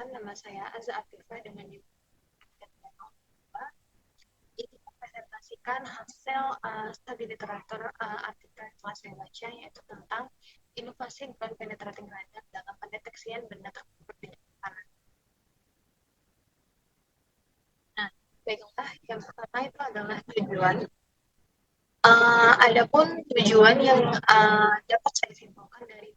Nama saya Azza Afifa dengan ini mempresentasikan hasil studi literatur artikel kelas saya baca, yaitu tentang inovasi ground penetrating radar dalam pendeteksian benda terkubur di tanah. Nah, baiklah, yang pertama itu adalah tujuan. Adapun tujuan yang dapat saya simpulkan dari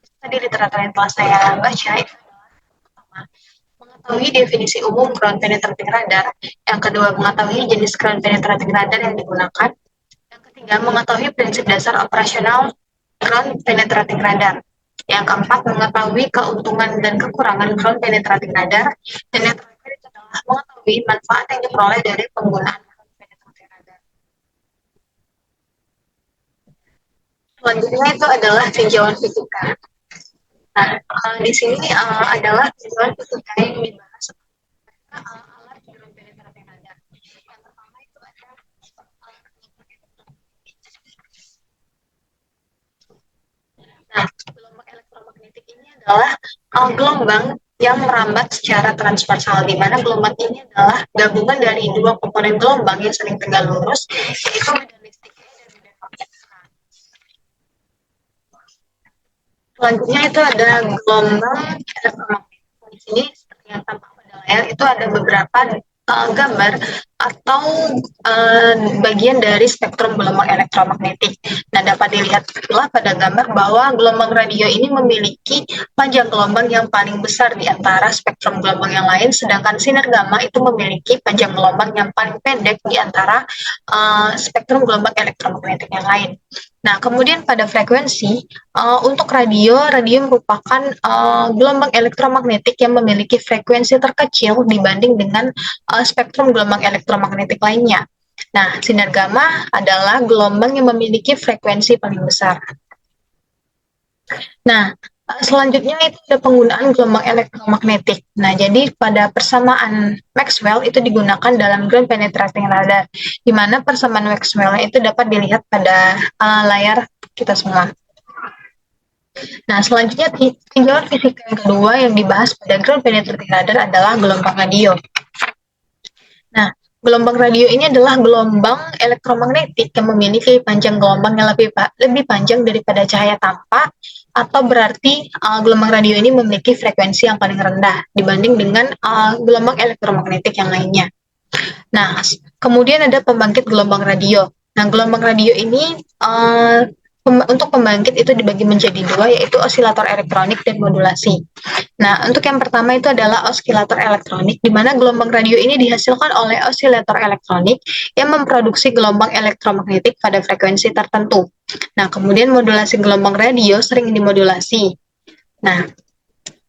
studi literatur yang telah saya baca itu adalah pertama, mengetahui definisi umum ground penetrating radar. Yang kedua, mengetahui jenis ground penetrating radar yang digunakan. Yang ketiga, mengetahui prinsip dasar operasional ground penetrating radar. Yang keempat, mengetahui keuntungan dan kekurangan ground penetrating radar. Dan yang terakhir itu adalah mengetahui manfaat yang diperoleh dari penggunaan ground penetrating radar. Selanjutnya itu adalah tinjauan fisika. Nah, di sini adalah tinjauan fisika yang dibahas alat ground penetrating radar. Yang pertama itu ada Nah, gelombang elektromagnetik ini adalah gelombang yang merambat secara transversal, di mana gelombang ini adalah gabungan dari dua komponen gelombang yang saling tegak lurus, yaitu medan listrik E dan medan magnetik K. Selanjutnya itu ada gelombang elektromagnetik. Di sini seperti yang tampak pada layar itu ada beberapa gambar atau bagian dari spektrum gelombang elektromagnetik. Nah, dapat dilihat pula pada gambar bahwa gelombang radio ini memiliki panjang gelombang yang paling besar di antara spektrum gelombang yang lain, sedangkan sinar gamma itu memiliki panjang gelombang yang paling pendek di antara spektrum gelombang elektromagnetik yang lain. Nah, kemudian pada frekuensi, untuk radio merupakan gelombang elektromagnetik yang memiliki frekuensi terkecil dibanding dengan spektrum gelombang elektromagnetik lainnya. Nah, sinar gamma adalah gelombang yang memiliki frekuensi paling besar. Nah, selanjutnya itu ada penggunaan gelombang elektromagnetik. Nah, jadi pada persamaan Maxwell itu digunakan dalam ground penetrating radar, di mana persamaan Maxwell itu dapat dilihat pada layar kita semua. Nah, selanjutnya tinjauan fisika yang kedua yang dibahas pada ground penetrating radar adalah gelombang radio. Nah, gelombang radio ini adalah gelombang elektromagnetik yang memiliki panjang gelombang yang lebih panjang daripada cahaya tampak, atau berarti gelombang radio ini memiliki frekuensi yang paling rendah dibanding dengan gelombang elektromagnetik yang lainnya. Nah, kemudian ada pembangkit gelombang radio. Nah, gelombang radio ini untuk pembangkit itu dibagi menjadi dua, yaitu osilator elektronik dan modulasi. Nah, untuk yang pertama itu adalah osilator elektronik, di mana gelombang radio ini dihasilkan oleh osilator elektronik yang memproduksi gelombang elektromagnetik pada frekuensi tertentu. Nah, kemudian modulasi gelombang radio sering dimodulasi. Nah,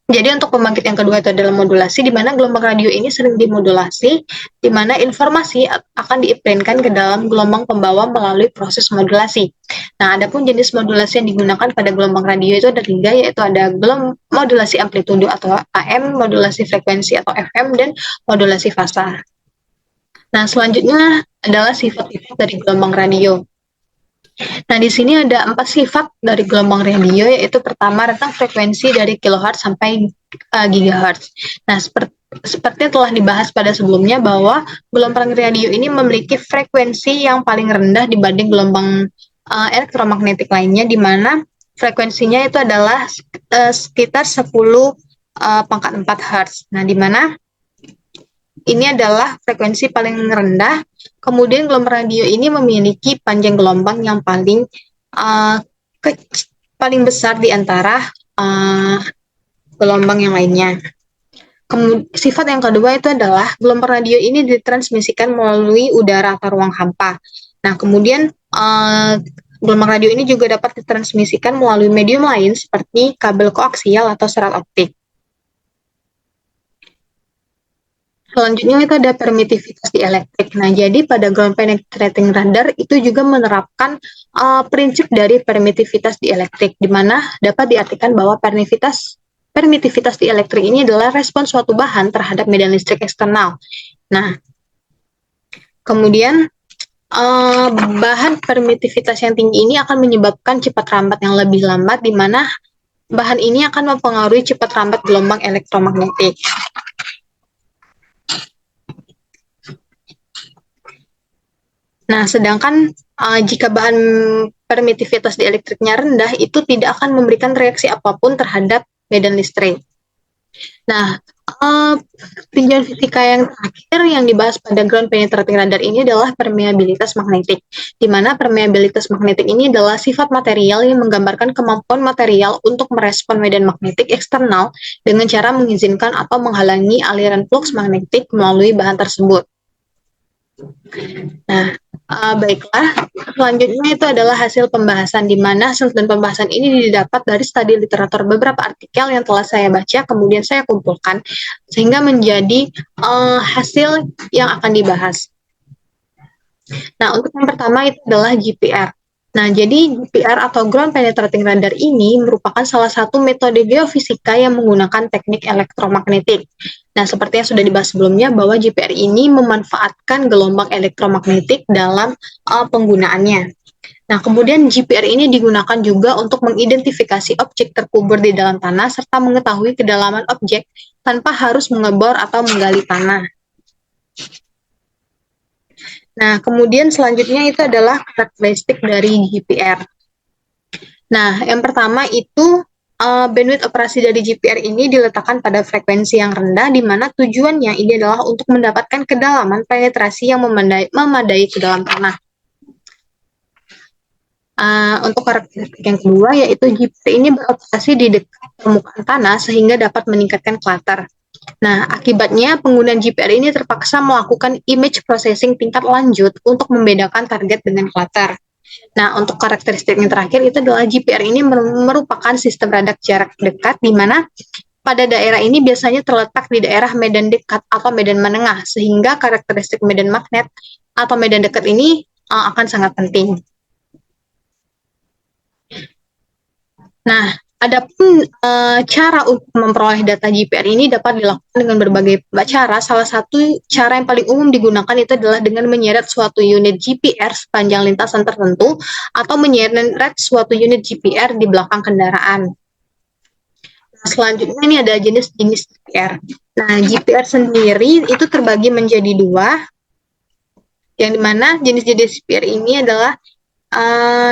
jadi untuk pembangkit yang kedua itu adalah modulasi, di mana gelombang radio ini sering dimodulasi, di mana informasi akan diiprinkan ke dalam gelombang pembawa melalui proses modulasi. Nah, adapun jenis modulasi yang digunakan pada gelombang radio itu ada tiga, yaitu ada modulasi amplitudo atau AM, modulasi frekuensi atau FM, dan modulasi fasa. Nah, selanjutnya adalah sifat-sifat dari gelombang radio. Nah, di sini ada 4 sifat dari gelombang radio, yaitu pertama rentang frekuensi dari kilohertz sampai gigahertz. Nah, seperti telah dibahas pada sebelumnya bahwa gelombang radio ini memiliki frekuensi yang paling rendah dibanding gelombang elektromagnetik lainnya, di mana frekuensinya itu adalah sekitar 10 pangkat 4 Hz. Nah, di mana ini adalah frekuensi paling rendah. Kemudian gelombang radio ini memiliki panjang gelombang yang paling besar di antara gelombang yang lainnya. Sifat yang kedua itu adalah gelombang radio ini ditransmisikan melalui udara atau ruang hampa. Nah, kemudian gelombang radio ini juga dapat ditransmisikan melalui medium lain seperti kabel koaksial atau serat optik. Selanjutnya itu ada permitivitas dielektrik. Nah, jadi pada ground penetrating radar itu juga menerapkan prinsip dari permitivitas dielektrik, di mana dapat diartikan bahwa permitivitas dielektrik ini adalah respons suatu bahan terhadap medan listrik eksternal. Nah, kemudian bahan permitivitas yang tinggi ini akan menyebabkan cepat rambat yang lebih lambat, di mana bahan ini akan mempengaruhi cepat rambat gelombang elektromagnetik. Nah, sedangkan jika bahan permitivitas dielektriknya rendah, itu tidak akan memberikan reaksi apapun terhadap medan listrik. Nah, tinjauan fisika yang terakhir yang dibahas pada ground penetrating radar ini adalah permeabilitas magnetik, di mana permeabilitas magnetik ini adalah sifat material yang menggambarkan kemampuan material untuk merespon medan magnetik eksternal dengan cara mengizinkan atau menghalangi aliran flux magnetik melalui bahan tersebut. Nah, baiklah, selanjutnya itu adalah hasil pembahasan, di mana hasil dan pembahasan ini didapat dari studi literatur beberapa artikel yang telah saya baca, kemudian saya kumpulkan, sehingga menjadi hasil yang akan dibahas. Nah, untuk yang pertama itu adalah GPR. Nah, jadi GPR atau Ground Penetrating Radar ini merupakan salah satu metode geofisika yang menggunakan teknik elektromagnetik. Nah, seperti yang sudah dibahas sebelumnya, bahwa GPR ini memanfaatkan gelombang elektromagnetik dalam penggunaannya. Nah, kemudian GPR ini digunakan juga untuk mengidentifikasi objek terkubur di dalam tanah serta mengetahui kedalaman objek tanpa harus mengebor atau menggali tanah. Nah, kemudian selanjutnya itu adalah karakteristik dari GPR. Nah, yang pertama itu bandwidth operasi dari GPR ini diletakkan pada frekuensi yang rendah, di mana tujuannya ini adalah untuk mendapatkan kedalaman penetrasi yang memadai ke dalam tanah. Untuk karakteristik yang kedua yaitu GPR ini beroperasi di dekat permukaan tanah sehingga dapat meningkatkan clutter. Nah, akibatnya penggunaan GPR ini terpaksa melakukan image processing tingkat lanjut untuk membedakan target dengan clutter. Nah, untuk karakteristik yang terakhir itu adalah GPR ini merupakan sistem radar jarak dekat, di mana pada daerah ini biasanya terletak di daerah medan dekat atau medan menengah, sehingga karakteristik medan magnet atau medan dekat ini akan sangat penting. Nah, adapun cara untuk memperoleh data GPR ini dapat dilakukan dengan berbagai cara. Salah satu cara yang paling umum digunakan itu adalah dengan menyeret suatu unit GPR sepanjang lintasan tertentu atau menyeret suatu unit GPR di belakang kendaraan. Nah, selanjutnya ini ada jenis-jenis GPR. Nah, GPR sendiri itu terbagi menjadi dua, yang dimana jenis-jenis GPR ini adalah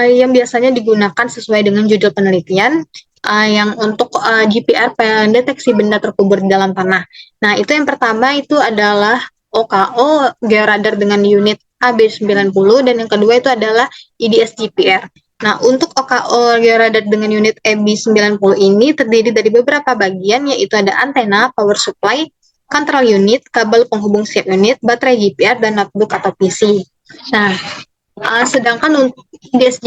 yang biasanya digunakan sesuai dengan judul penelitian, yang untuk GPR pendeteksi benda terkubur di dalam tanah. Nah, itu yang pertama itu adalah OKO, georadar dengan unit AB90, dan yang kedua itu adalah IDS GPR. Nah, untuk OKO georadar dengan unit AB90 ini terdiri dari beberapa bagian, yaitu ada antena, power supply, control unit, kabel penghubung set unit, baterai GPR, dan notebook atau PC. Nah, sedangkan untuk IDS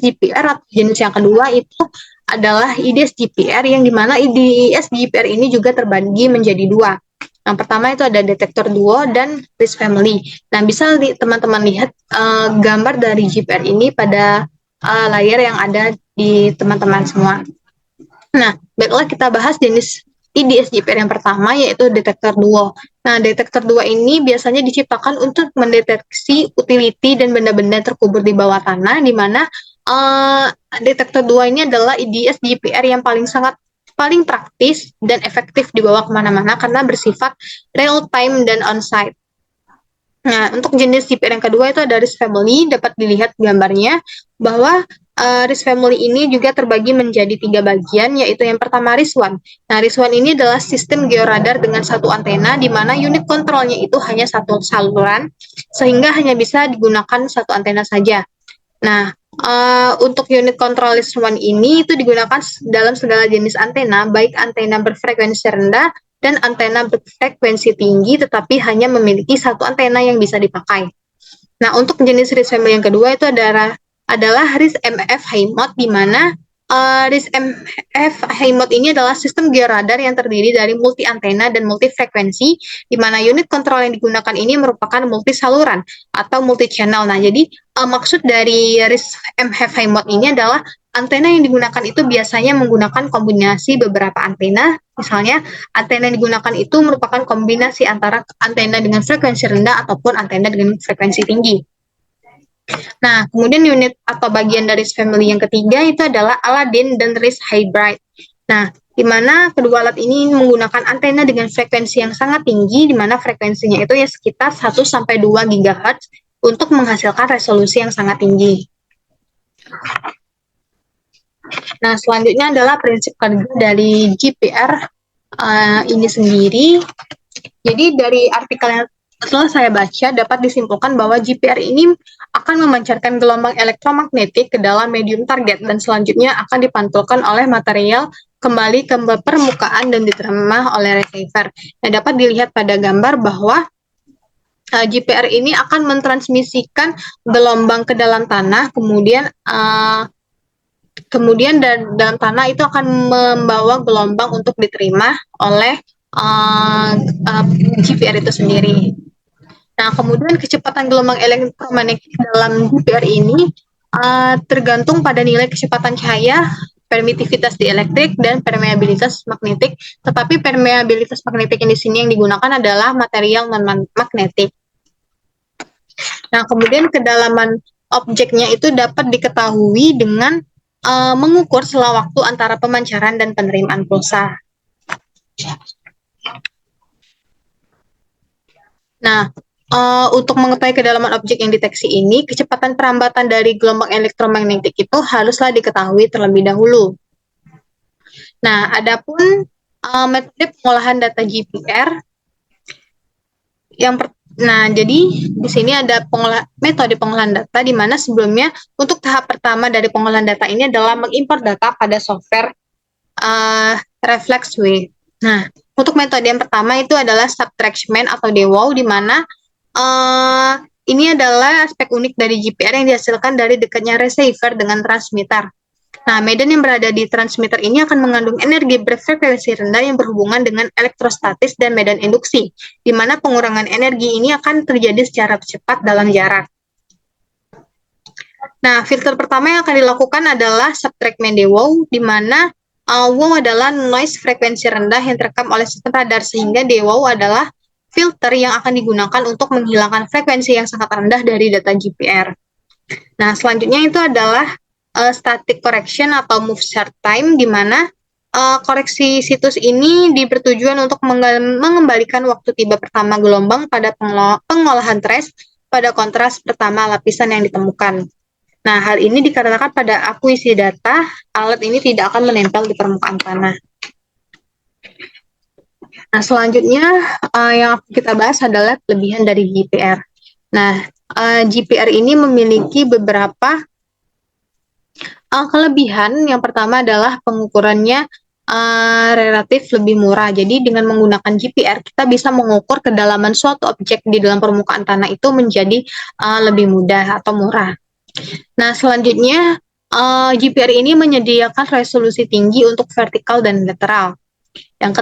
GPR atau jenis yang kedua itu adalah IDS GPR, yang dimana IDS GPR ini juga terbagi menjadi dua. Yang pertama itu ada detektor duo dan RISC family. Nah, bisa teman-teman lihat gambar dari GPR ini pada layar yang ada di teman-teman semua. Nah, baiklah kita bahas jenis IDS GPR yang pertama, yaitu detektor duo. Nah, detektor duo ini biasanya diciptakan untuk mendeteksi utility dan benda-benda terkubur di bawah tanah, di mana detektor duo ini adalah IDS GPR yang paling praktis dan efektif dibawa kemana-mana karena bersifat real time dan on-site. Nah, untuk jenis GPR yang kedua itu ada RISC family, dapat dilihat gambarnya bahwa RISC family ini juga terbagi menjadi 3 bagian, yaitu yang pertama RISC-1. Nah, RISC-1 ini adalah sistem georadar dengan satu antena, di mana unit kontrolnya itu hanya satu saluran, sehingga hanya bisa digunakan satu antena saja. Nah, untuk unit kontrol RISC-1 ini itu digunakan dalam segala jenis antena, baik antena berfrekuensi rendah dan antena berfrekuensi tinggi, tetapi hanya memiliki satu antena yang bisa dipakai. Nah, untuk jenis RISC family yang kedua itu adalah RISC MF high mode, di mana RISC MF high mode ini adalah sistem georadar yang terdiri dari multi antena dan multi frekuensi, di mana unit kontrol yang digunakan ini merupakan multi saluran atau multi channel. Nah, jadi maksud dari RISC MF high mode ini adalah antena yang digunakan itu biasanya menggunakan kombinasi beberapa antena. Misalnya, antena yang digunakan itu merupakan kombinasi antara antena dengan frekuensi rendah ataupun antena dengan frekuensi tinggi. Nah, kemudian unit atau bagian dari family yang ketiga itu adalah Aladdin dan Rice Hybrid. Nah, di mana kedua alat ini menggunakan antena dengan frekuensi yang sangat tinggi, di mana frekuensinya itu ya sekitar 1-2 GHz untuk menghasilkan resolusi yang sangat tinggi. Nah, selanjutnya adalah prinsip kerja dari GPR ini sendiri. Jadi dari artikel yang setelah saya baca dapat disimpulkan bahwa GPR ini akan memancarkan gelombang elektromagnetik ke dalam medium target dan selanjutnya akan dipantulkan oleh material kembali ke permukaan dan diterima oleh receiver. Nah, dapat dilihat pada gambar bahwa GPR ini akan mentransmisikan gelombang ke dalam tanah, kemudian dalam tanah itu akan membawa gelombang untuk diterima oleh GPR itu sendiri. Nah, kemudian kecepatan gelombang elektromagnetik dalam GPR ini tergantung pada nilai kecepatan cahaya, permitivitas dielektrik, dan permeabilitas magnetik. Tetapi permeabilitas magnetik yang di sini yang digunakan adalah material non-magnetik. Nah, kemudian kedalaman objeknya itu dapat diketahui dengan mengukur sela waktu antara pemancaran dan penerimaan pulsa. Nah, untuk mengetahui kedalaman objek yang deteksi ini, kecepatan perambatan dari gelombang elektromagnetik itu haruslah diketahui terlebih dahulu. Nah, adapun metode pengolahan data GPR jadi di sini ada metode pengolahan data di mana sebelumnya untuk tahap pertama dari pengolahan data ini adalah mengimport data pada software ReflexWave. Nah, untuk metode yang pertama itu adalah subtraction atau DWOW di mana ini adalah aspek unik dari GPR yang dihasilkan dari dekatnya receiver dengan transmitter. Nah, medan yang berada di transmitter ini akan mengandung energi berfrekuensi rendah yang berhubungan dengan elektrostatis dan medan induksi, di mana pengurangan energi ini akan terjadi secara cepat dalam jarak. Nah, filter pertama yang akan dilakukan adalah subtraction DWOW, di mana WOW adalah noise frekuensi rendah yang terekam oleh sistem radar, sehingga DWOW adalah filter yang akan digunakan untuk menghilangkan frekuensi yang sangat rendah dari data GPR. Nah, selanjutnya itu adalah static correction atau move start time, di mana koreksi situs ini bertujuan untuk mengembalikan waktu tiba pertama gelombang pada pengolahan trace pada kontras pertama lapisan yang ditemukan. Nah, hal ini dikarenakan pada akuisisi data, alat ini tidak akan menempel di permukaan tanah. Nah, selanjutnya yang kita bahas adalah kelebihan dari GPR. Nah, GPR ini memiliki beberapa kelebihan. Yang pertama adalah pengukurannya relatif lebih murah. Jadi dengan menggunakan GPR kita bisa mengukur kedalaman suatu objek di dalam permukaan tanah itu menjadi lebih mudah atau murah. Nah, selanjutnya GPR ini menyediakan resolusi tinggi untuk vertikal dan lateral. Yang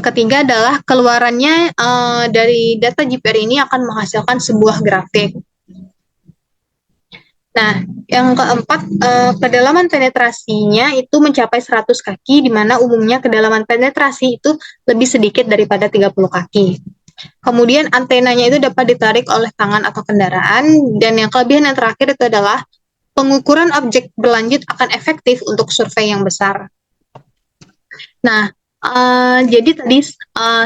ketiga adalah keluarannya dari data GPR ini akan menghasilkan sebuah grafik. Nah, yang keempat, kedalaman penetrasinya itu mencapai 100 kaki, di mana umumnya kedalaman penetrasi itu lebih sedikit daripada 30 kaki. Kemudian antenanya itu dapat ditarik oleh tangan atau kendaraan, dan yang kelebihan yang terakhir itu adalah pengukuran objek berlanjut akan efektif untuk survei yang besar. Nah, jadi tadi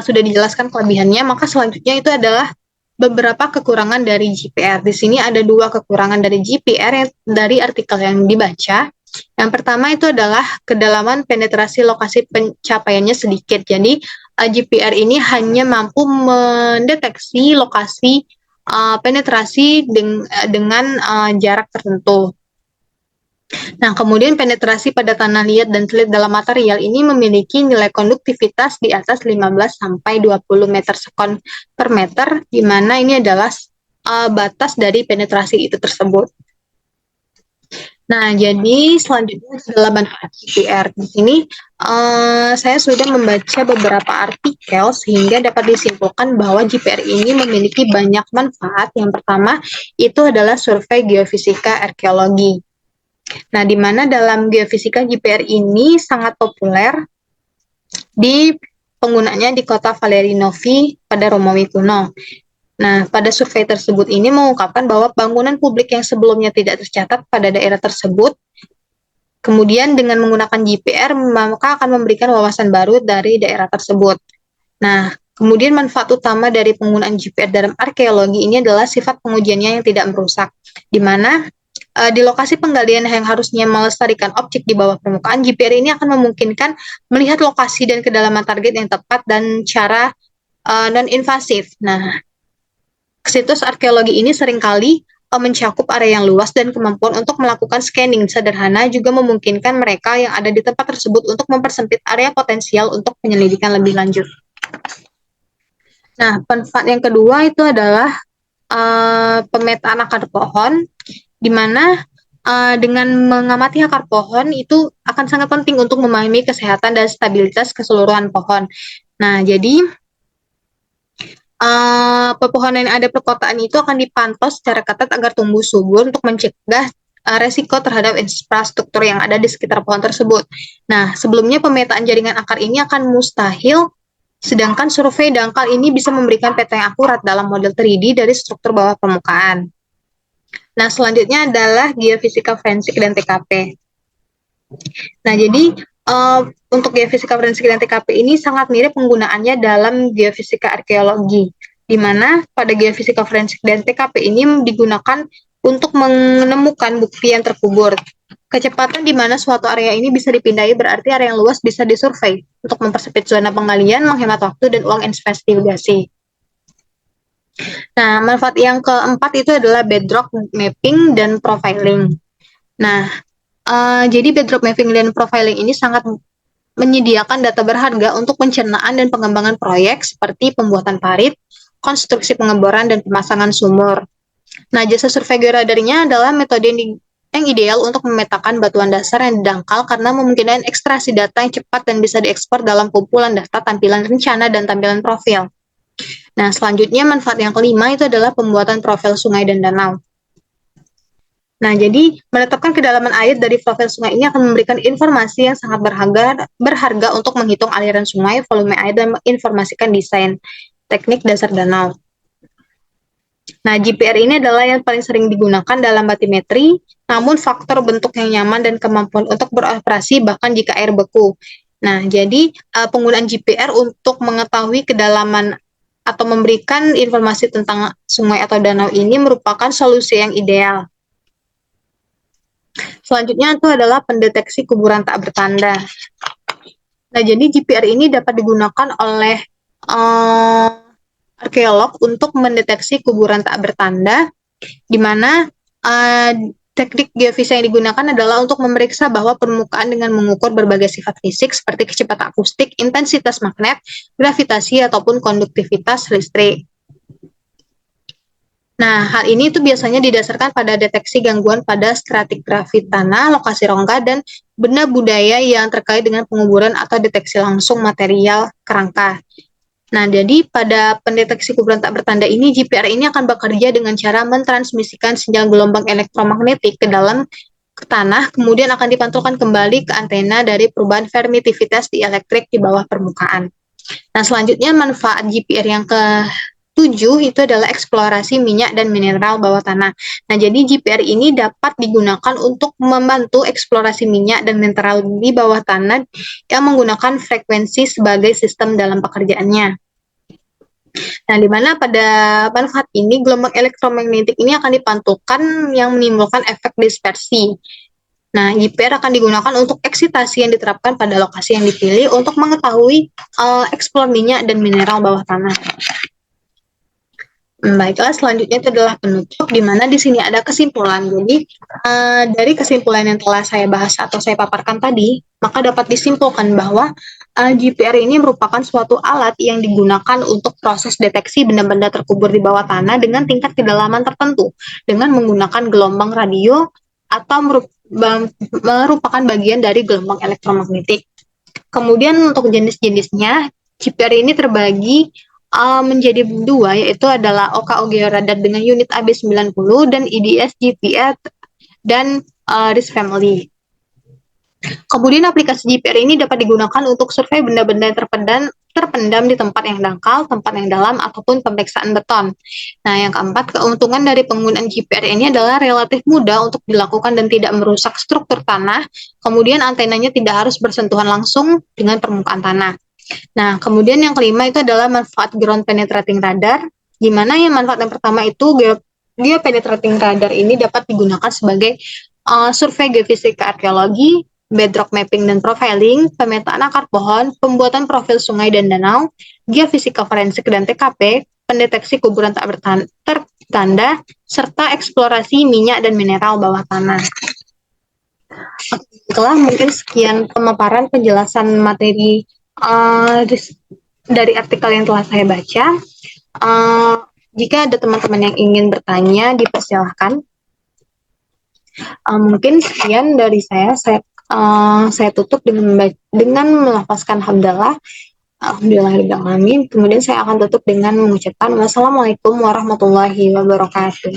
sudah dijelaskan kelebihannya, maka selanjutnya itu adalah beberapa kekurangan dari GPR. Di sini ada 2 kekurangan dari GPR dari artikel yang dibaca. Yang pertama itu adalah kedalaman penetrasi lokasi pencapaiannya sedikit. Jadi GPR ini hanya mampu mendeteksi lokasi penetrasi dengan jarak tertentu. Nah, kemudian penetrasi pada tanah liat dan telit dalam material ini memiliki nilai konduktivitas di atas 15-20 meter sekon per meter, di mana ini adalah batas dari penetrasi itu tersebut. Nah, jadi selanjutnya adalah manfaat GPR. Di sini saya sudah membaca beberapa artikel sehingga dapat disimpulkan bahwa GPR ini memiliki banyak manfaat. Yang pertama itu adalah survei geofisika arkeologi. Nah, di mana dalam geofisika GPR ini sangat populer di penggunanya di kota Valeri Novi pada Romawi kuno. Nah, pada survei tersebut ini mengungkapkan bahwa bangunan publik yang sebelumnya tidak tercatat pada daerah tersebut, kemudian dengan menggunakan GPR, maka akan memberikan wawasan baru dari daerah tersebut. Nah, kemudian manfaat utama dari penggunaan GPR dalam arkeologi ini adalah sifat pengujiannya yang tidak merusak, di mana di lokasi penggalian yang harusnya melestarikan objek di bawah permukaan, GPR ini akan memungkinkan melihat lokasi dan kedalaman target yang tepat dan cara non-invasif. Nah, situs arkeologi ini seringkali mencakup area yang luas dan kemampuan untuk melakukan scanning sederhana juga memungkinkan mereka yang ada di tempat tersebut untuk mempersempit area potensial untuk penyelidikan lebih lanjut. Nah, manfaat yang kedua itu adalah pemetaan akar pohon, di mana dengan mengamati akar pohon itu akan sangat penting untuk memahami kesehatan dan stabilitas keseluruhan pohon. Nah, jadi pepohonan yang ada di perkotaan itu akan dipantau secara ketat agar tumbuh subur untuk mencegah resiko terhadap infrastruktur yang ada di sekitar pohon tersebut. Nah, sebelumnya pemetaan jaringan akar ini akan mustahil, sedangkan survei dangkal ini bisa memberikan peta yang akurat dalam model 3D dari struktur bawah permukaan. Nah, selanjutnya adalah geofisika forensik dan TKP. Nah, jadi untuk geofisika forensik dan TKP ini sangat mirip penggunaannya dalam geofisika arkeologi, di mana pada geofisika forensik dan TKP ini digunakan untuk menemukan bukti yang terkubur. Kecepatan di mana suatu area ini bisa dipindai berarti area yang luas bisa disurvei untuk mempersempit zona penggalian, menghemat waktu, dan uang investigasi. Nah, manfaat yang keempat itu adalah bedrock mapping dan profiling. Nah, jadi bedrock mapping dan profiling ini sangat menyediakan data berharga untuk pencernaan dan pengembangan proyek seperti pembuatan parit, konstruksi pengeboran, dan pemasangan sumur. Nah, jasa survei georadarnya adalah metode yang ideal untuk memetakan batuan dasar yang dangkal karena memungkinkan ekstraksi data yang cepat dan bisa diekspor dalam kumpulan data tampilan rencana dan tampilan profil. Nah, selanjutnya manfaat yang kelima itu adalah pembuatan profil sungai dan danau. Nah, jadi menetapkan kedalaman air dari profil sungai ini akan memberikan informasi yang sangat berharga untuk menghitung aliran sungai, volume air, dan menginformasikan desain teknik dasar danau. Nah, GPR ini adalah yang paling sering digunakan dalam batimetri, namun faktor bentuk yang nyaman dan kemampuan untuk beroperasi bahkan jika air beku. Nah, jadi penggunaan GPR untuk mengetahui kedalaman atau memberikan informasi tentang sungai atau danau ini merupakan solusi yang ideal. Selanjutnya itu adalah pendeteksi kuburan tak bertanda. Nah, jadi GPR ini dapat digunakan oleh arkeolog untuk mendeteksi kuburan tak bertanda, di mana teknik geofisika yang digunakan adalah untuk memeriksa bahwa permukaan dengan mengukur berbagai sifat fisik seperti kecepatan akustik, intensitas magnet, gravitasi, ataupun konduktivitas listrik. Nah, hal ini itu biasanya didasarkan pada deteksi gangguan pada stratigrafi tanah, lokasi rongga, dan benda budaya yang terkait dengan penguburan atau deteksi langsung material kerangka. Nah, jadi pada pendeteksi kuburan tak bertanda ini, GPR ini akan bekerja dengan cara mentransmisikan sinyal gelombang elektromagnetik ke dalam tanah, kemudian akan dipantulkan kembali ke antena dari perubahan permitivitas di elektrik di bawah permukaan. Nah, selanjutnya manfaat GPR yang ke-7 itu adalah eksplorasi minyak dan mineral bawah tanah. Nah, jadi GPR ini dapat digunakan untuk membantu eksplorasi minyak dan mineral di bawah tanah yang menggunakan frekuensi sebagai sistem dalam pekerjaannya. Nah, di mana pada manfaat ini gelombang elektromagnetik ini akan dipantulkan yang menimbulkan efek dispersi. Nah, GPR akan digunakan untuk eksitasi yang diterapkan pada lokasi yang dipilih untuk mengetahui eksplor minyak dan mineral bawah tanah. Baiklah, selanjutnya itu adalah penutup, di mana di sini ada kesimpulan. Jadi, dari kesimpulan yang telah saya bahas atau saya paparkan tadi, maka dapat disimpulkan bahwa GPR ini merupakan suatu alat yang digunakan untuk proses deteksi benda-benda terkubur di bawah tanah dengan tingkat kedalaman tertentu, dengan menggunakan gelombang radio atau merupakan bagian dari gelombang elektromagnetik. Kemudian untuk jenis-jenisnya, GPR ini terbagi menjadi dua, yaitu adalah OKO Georadar dengan unit AB90 dan IDS GPR dan RIS Family. Kemudian aplikasi GPR ini dapat digunakan untuk survei benda-benda yang terpendam terpendam di tempat yang dangkal, tempat yang dalam, ataupun pemeriksaan beton. Nah, yang keempat, keuntungan dari penggunaan GPR ini adalah relatif mudah untuk dilakukan dan tidak merusak struktur tanah. Kemudian antenanya tidak harus bersentuhan langsung dengan permukaan tanah. Nah, kemudian yang kelima itu adalah manfaat ground penetrating radar, di mana yang manfaat yang pertama itu geopenetrating radar ini dapat digunakan sebagai survei geofisika arkeologi, bedrock mapping dan profiling, pemetaan akar pohon, pembuatan profil sungai dan danau, geofisika forensik dan TKP, pendeteksi kuburan tak tertanda, serta eksplorasi minyak dan mineral bawah tanah. Itulah mungkin sekian pemaparan penjelasan materi dari artikel yang telah saya baca. Jika ada teman-teman yang ingin bertanya, dipersilahkan. Mungkin sekian dari saya. Saya tutup dengan melafazkan hamdalah. Alhamdulillahirrahmanirrahim. Kemudian saya akan tutup dengan mengucapkan wassalamualaikum warahmatullahi wabarakatuh.